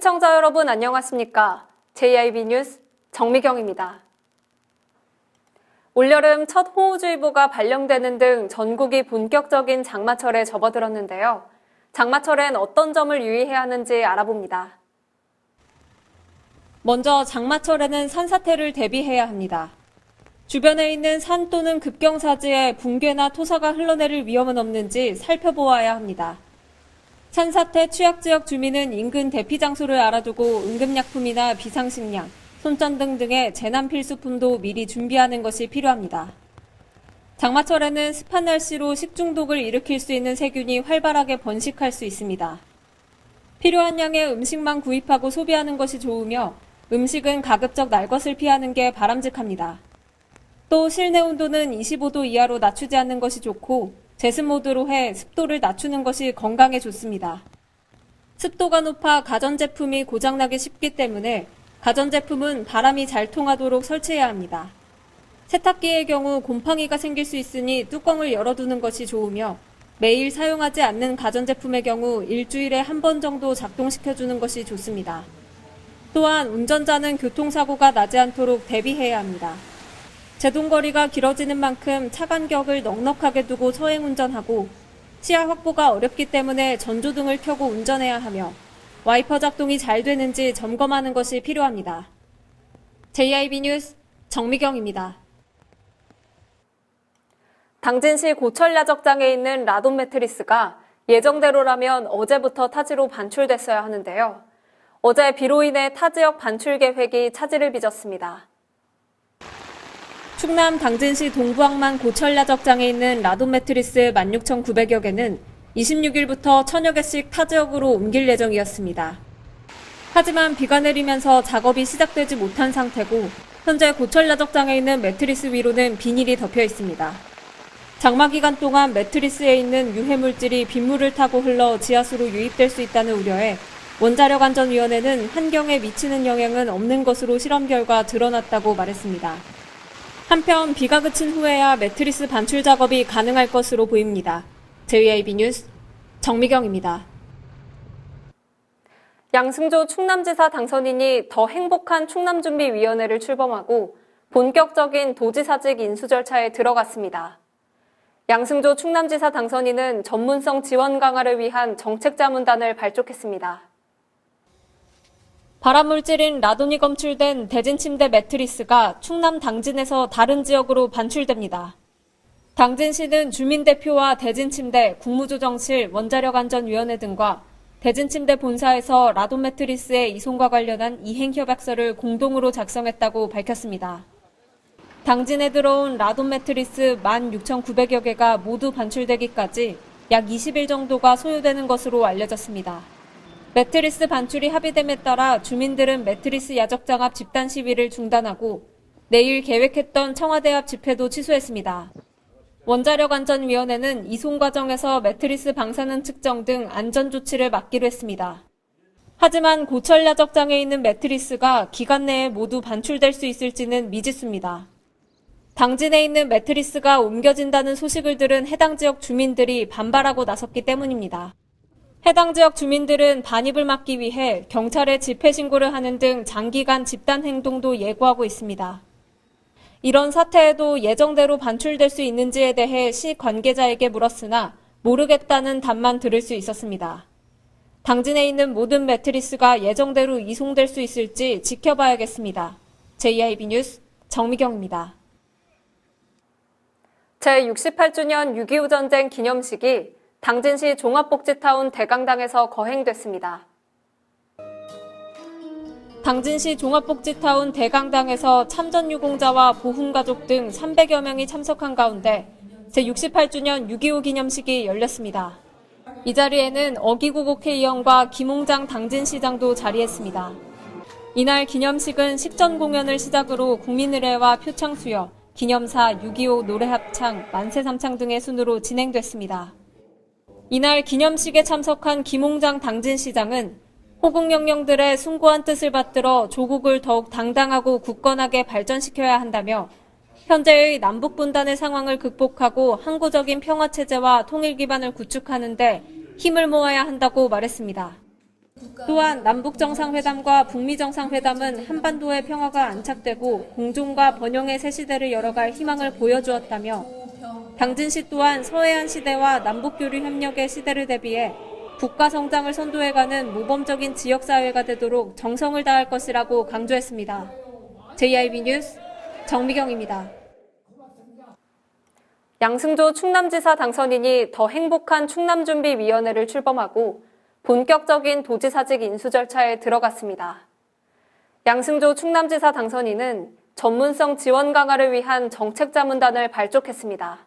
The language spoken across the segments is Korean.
시청자 여러분 안녕하십니까? JIB 뉴스 정미경입니다. 올여름 첫 호우주의보가 발령되는 등 전국이 본격적인 장마철에 접어들었는데요. 장마철엔 어떤 점을 유의해야 하는지 알아봅니다. 먼저 장마철에는 산사태를 대비해야 합니다. 주변에 있는 산 또는 급경사지에 붕괴나 토사가 흘러내릴 위험은 없는지 살펴보아야 합니다. 산사태 취약지역 주민은 인근 대피 장소를 알아두고 응급약품이나 비상식량, 손전등 등의 재난 필수품도 미리 준비하는 것이 필요합니다. 장마철에는 습한 날씨로 식중독을 일으킬 수 있는 세균이 활발하게 번식할 수 있습니다. 필요한 양의 음식만 구입하고 소비하는 것이 좋으며 음식은 가급적 날 것을 피하는 게 바람직합니다. 또 실내 온도는 25도 이하로 낮추지 않는 것이 좋고 제습 모드로 해 습도를 낮추는 것이 건강에 좋습니다. 습도가 높아 가전제품이 고장나기 쉽기 때문에 가전제품은 바람이 잘 통하도록 설치해야 합니다. 세탁기의 경우 곰팡이가 생길 수 있으니 뚜껑을 열어두는 것이 좋으며 매일 사용하지 않는 가전제품의 경우 일주일에 한 번 정도 작동시켜주는 것이 좋습니다. 또한 운전자는 교통사고가 나지 않도록 대비해야 합니다. 제동거리가 길어지는 만큼 차 간격을 넉넉하게 두고 서행운전하고 시야 확보가 어렵기 때문에 전조등을 켜고 운전해야 하며 와이퍼 작동이 잘 되는지 점검하는 것이 필요합니다. JIB 뉴스 정미경입니다. 당진시 고철야적장에 있는 라돈 매트리스가 예정대로라면 어제부터 타지로 반출됐어야 하는데요. 어제 비로 인해 타 지역 반출 계획이 차질을 빚었습니다. 충남 당진시 동부항만 고철야적장에 있는 라돈 매트리스 16,900여 개는 26일부터 1,000여 개씩 타 지역으로 옮길 예정이었습니다. 하지만 비가 내리면서 작업이 시작되지 못한 상태고 현재 고철야적장에 있는 매트리스 위로는 비닐이 덮여 있습니다. 장마 기간 동안 매트리스에 있는 유해물질이 빗물을 타고 흘러 지하수로 유입될 수 있다는 우려에 원자력안전위원회는 환경에 미치는 영향은 없는 것으로 실험 결과 드러났다고 말했습니다. 한편 비가 그친 후에야 매트리스 반출 작업이 가능할 것으로 보입니다. JIB 뉴스 정미경입니다. 양승조 충남지사 당선인이 더 행복한 충남준비위원회를 출범하고 본격적인 도지사직 인수 절차에 들어갔습니다. 양승조 충남지사 당선인은 전문성 지원 강화를 위한 정책자문단을 발족했습니다. 발암물질인 라돈이 검출된 대진침대 매트리스가 충남 당진에서 다른 지역으로 반출됩니다. 당진시는 주민대표와 대진침대, 국무조정실, 원자력안전위원회 등과 대진침대 본사에서 라돈 매트리스의 이송과 관련한 이행협약서를 공동으로 작성했다고 밝혔습니다. 당진에 들어온 라돈 매트리스 16,900여 개가 모두 반출되기까지 약 20일 정도가 소요되는 것으로 알려졌습니다. 매트리스 반출이 합의됨에 따라 주민들은 매트리스 야적장 앞 집단 시위를 중단하고 내일 계획했던 청와대 앞 집회도 취소했습니다. 원자력안전위원회는 이송 과정에서 매트리스 방사능 측정 등 안전조치를 맡기로 했습니다. 하지만 고철야적장에 있는 매트리스가 기간 내에 모두 반출될 수 있을지는 미지수입니다. 당진에 있는 매트리스가 옮겨진다는 소식을 들은 해당 지역 주민들이 반발하고 나섰기 때문입니다. 해당 지역 주민들은 반입을 막기 위해 경찰에 집회 신고를 하는 등 장기간 집단 행동도 예고하고 있습니다. 이런 사태에도 예정대로 반출될 수 있는지에 대해 시 관계자에게 물었으나 모르겠다는 답만 들을 수 있었습니다. 당진에 있는 모든 매트리스가 예정대로 이송될 수 있을지 지켜봐야겠습니다. JIB 뉴스 정미경입니다. 제68주년 6.25 전쟁 기념식이 당진시 종합복지타운 대강당에서 거행됐습니다. 당진시 종합복지타운 대강당에서 참전유공자와 보훈가족 등 300여 명이 참석한 가운데 제68주년 6.25 기념식이 열렸습니다. 이 자리에는 어기구 국회의원과 김홍장 당진시장도 자리했습니다. 이날 기념식은 식전 공연을 시작으로 국민의례와 표창수여, 기념사, 6.25 노래합창, 만세삼창 등의 순으로 진행됐습니다. 이날 기념식에 참석한 김홍장 당진시장은 호국영령들의 숭고한 뜻을 받들어 조국을 더욱 당당하고 굳건하게 발전시켜야 한다며 현재의 남북분단의 상황을 극복하고 항구적인 평화체제와 통일 기반을 구축하는 데 힘을 모아야 한다고 말했습니다. 또한 남북정상회담과 북미정상회담은 한반도의 평화가 안착되고 공존과 번영의 새 시대를 열어갈 희망을 보여주었다며 당진시 또한 서해안 시대와 남북교류 협력의 시대를 대비해 국가 성장을 선도해가는 모범적인 지역사회가 되도록 정성을 다할 것이라고 강조했습니다. JIB 뉴스 정미경입니다. 양승조 충남지사 당선인이 더 행복한 충남준비위원회를 출범하고 본격적인 도지사직 인수 절차에 들어갔습니다. 양승조 충남지사 당선인은 전문성 지원 강화를 위한 정책자문단을 발족했습니다.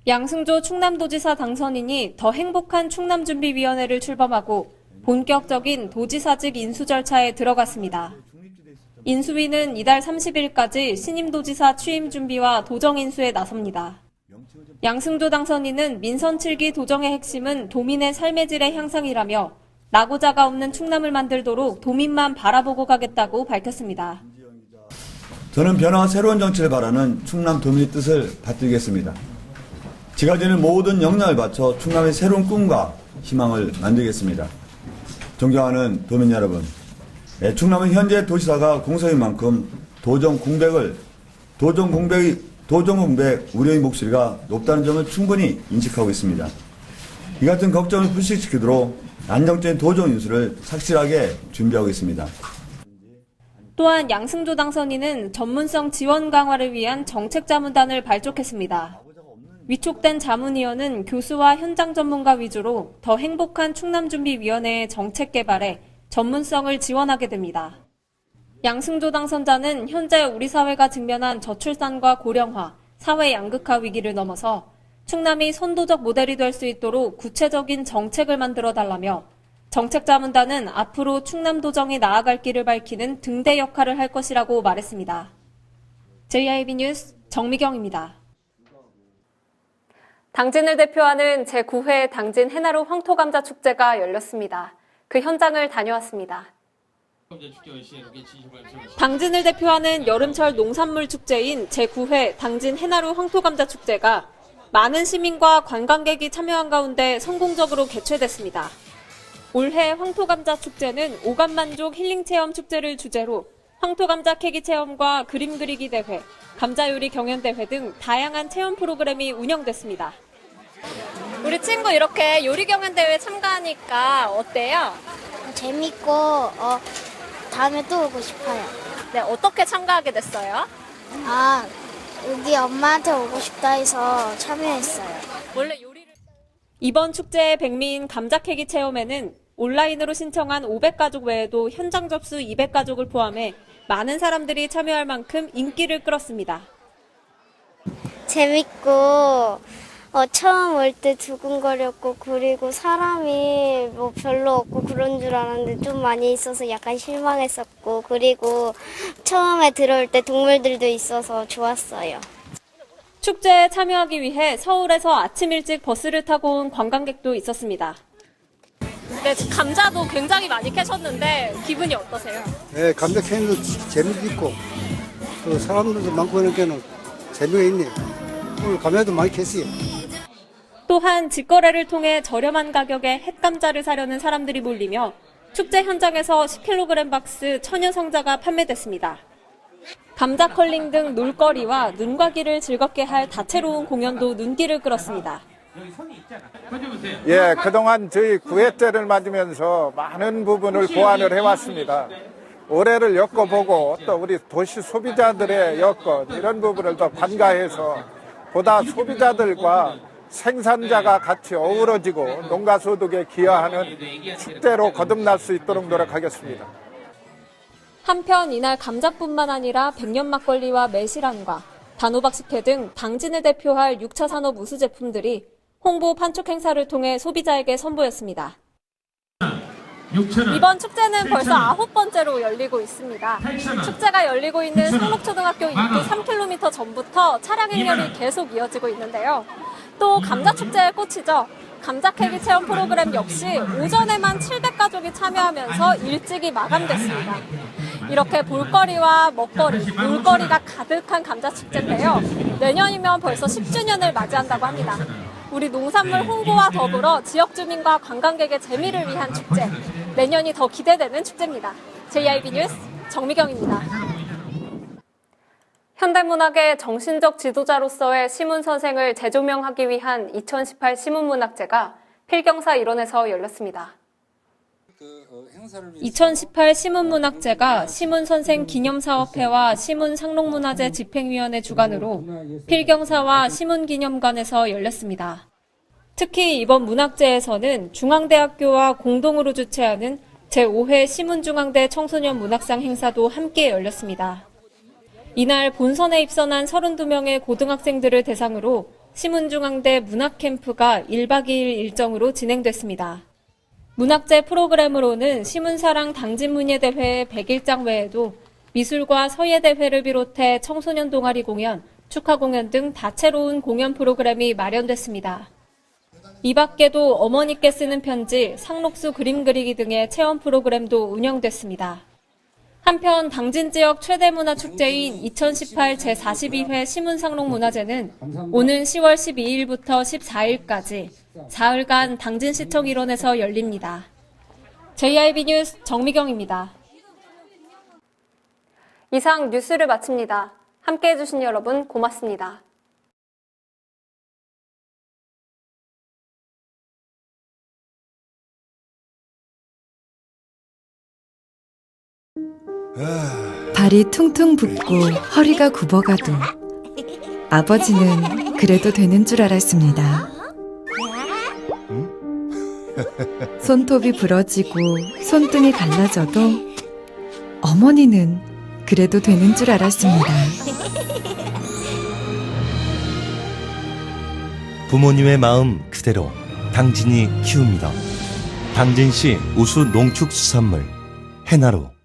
양승조 충남도지사 당선인이 더 행복한 충남준비위원회를 출범하고 본격적인 도지사직 인수 절차에 들어갔습니다. 인수위는 이달 30일까지 신임도지사 취임 준비와 도정 인수에 나섭니다. 양승조 당선인은 민선 7기 도정의 핵심은 도민의 삶의 질의 향상이라며 낙오자가 없는 충남을 만들도록 도민만 바라보고 가겠다고 밝혔습니다. 저는 변화와 새로운 정치를 바라는 충남 도민의 뜻을 받들겠습니다. 지가지는 모든 역량을 바쳐 충남의 새로운 꿈과 희망을 만들겠습니다. 존경하는 도민 여러분, 충남은 현재 도지사가 공석인 만큼 도정 공백 우려의 목소리가 높다는 점을 충분히 인식하고 있습니다. 이 같은 걱정을 불식시키도록 안정적인 도정 인수를 착실하게 준비하고 있습니다. 또한 양승조 당선인은 전문성 지원 강화를 위한 정책자문단을 발족했습니다. 위촉된 자문위원은 교수와 현장 전문가 위주로 더 행복한 충남준비위원회의 정책 개발에 전문성을 지원하게 됩니다. 양승조 당선자는 현재 우리 사회가 직면한 저출산과 고령화, 사회 양극화 위기를 넘어서 충남이 선도적 모델이 될 수 있도록 구체적인 정책을 만들어 달라며 정책자문단은 앞으로 충남도정이 나아갈 길을 밝히는 등대 역할을 할 것이라고 말했습니다. JIB 뉴스 정미경입니다. 당진을 대표하는 제9회 당진 해나루 황토감자 축제가 열렸습니다. 그 현장을 다녀왔습니다. 당진을 대표하는 여름철 농산물 축제인 제9회 당진 해나루 황토감자 축제가 많은 시민과 관광객이 참여한 가운데 성공적으로 개최됐습니다. 올해 황토감자 축제는 오감만족 힐링체험 축제를 주제로 황토감자 캐기 체험과 그림 그리기 대회, 감자요리 경연대회 등 다양한 체험 프로그램이 운영됐습니다. 우리 친구 이렇게 요리 경연대회 참가하니까 어때요? 재밌고 다음에 또 오고 싶어요. 네, 어떻게 참가하게 됐어요? 여기 엄마한테 오고 싶다 해서 참여했어요. 원래 요리를 이번 축제의 백미인 감자 캐기 체험에는 온라인으로 신청한 500가족 외에도 현장 접수 200가족을 포함해 많은 사람들이 참여할 만큼 인기를 끌었습니다. 재밌고 처음 올 때 두근거렸고 그리고 사람이 별로 없고 그런 줄 알았는데 좀 많이 있어서 약간 실망했었고 그리고 처음에 들어올 때 동물들도 있어서 좋았어요. 축제에 참여하기 위해 서울에서 아침 일찍 버스를 타고 온 관광객도 있었습니다. 네, 감자도 굉장히 많이 캐셨는데 기분이 어떠세요? 네, 감자 캐는 재미도 있고 또 사람들도 많고 그러니까는 재미가 있네요. 오늘 감자도 많이 캤어요. 또한 직거래를 통해 저렴한 가격에 햇감자를 사려는 사람들이 몰리며 축제 현장에서 10kg 박스 천연 성자가 판매됐습니다. 감자 컬링 등 놀거리와 눈과 귀를 즐겁게 할 다채로운 공연도 눈길을 끌었습니다. 예, 그동안 저희 9회째를 맞으면서 많은 부분을 보완을 해왔습니다. 올해를 엮어보고 또 우리 도시 소비자들의 여건 이런 부분을 더 관가해서 보다 소비자들과 생산자가 같이 어우러지고 농가소득에 기여하는 축제로 거듭날 수 있도록 노력하겠습니다. 한편 이날 감자뿐만 아니라 백년 막걸리와 매실안과 단호박 식혜 등 당진을 대표할 6차 산업 우수 제품들이 홍보 판촉 행사를 통해 소비자에게 선보였습니다. 이번 축제는 벌써 9번째로 열리고 있습니다. 축제가 열리고 있는 상록초등학교 입구 3km 전부터 차량 행렬이 계속 이어지고 있는데요. 또 감자축제의 꽃이죠. 감자캐기 체험 프로그램 역시 오전에만 700가족이 참여하면서 일찍이 마감됐습니다. 이렇게 볼거리와 먹거리, 놀거리가 가득한 감자축제인데요. 내년이면 벌써 10주년을 맞이한다고 합니다. 우리 농산물 홍보와 더불어 지역 주민과 관광객의 재미를 위한 축제. 내년이 더 기대되는 축제입니다. JIB 뉴스 정미경입니다. 현대문학의 정신적 지도자로서의 시문 선생을 재조명하기 위한 2018 시문문학제가 필경사 일원에서 열렸습니다. 2018 시문문학제가 시문선생 기념사업회와 시문상록문화재 집행위원회 주관으로 필경사와 시문기념관에서 열렸습니다. 특히 이번 문학제에서는 중앙대학교와 공동으로 주최하는 제5회 시문중앙대 청소년 문학상 행사도 함께 열렸습니다. 이날 본선에 입선한 32명의 고등학생들을 대상으로 시문중앙대 문학캠프가 1박 2일 일정으로 진행됐습니다. 문학제 프로그램으로는 시문사랑 당진문예대회 100일장 외에도 미술과 서예대회를 비롯해 청소년 동아리 공연, 축하 공연 등 다채로운 공연 프로그램이 마련됐습니다. 이 밖에도 어머니께 쓰는 편지, 상록수 그림 그리기 등의 체험 프로그램도 운영됐습니다. 한편 당진 지역 최대 문화축제인 2018 제42회 시문상록문화제는 오는 10월 12일부터 14일까지 사흘간 당진시청 일원에서 열립니다. JIB 뉴스 정미경입니다. 이상 뉴스를 마칩니다. 함께해 주신 여러분 고맙습니다. 발이 퉁퉁 붓고 허리가 굽어가도 아버지는 그래도 되는 줄 알았습니다. 손톱이 부러지고 손등이 갈라져도 어머니는 그래도 되는 줄 알았습니다. 부모님의 마음 그대로 당진이 키웁니다. 당진시 우수 농축수산물 해나루.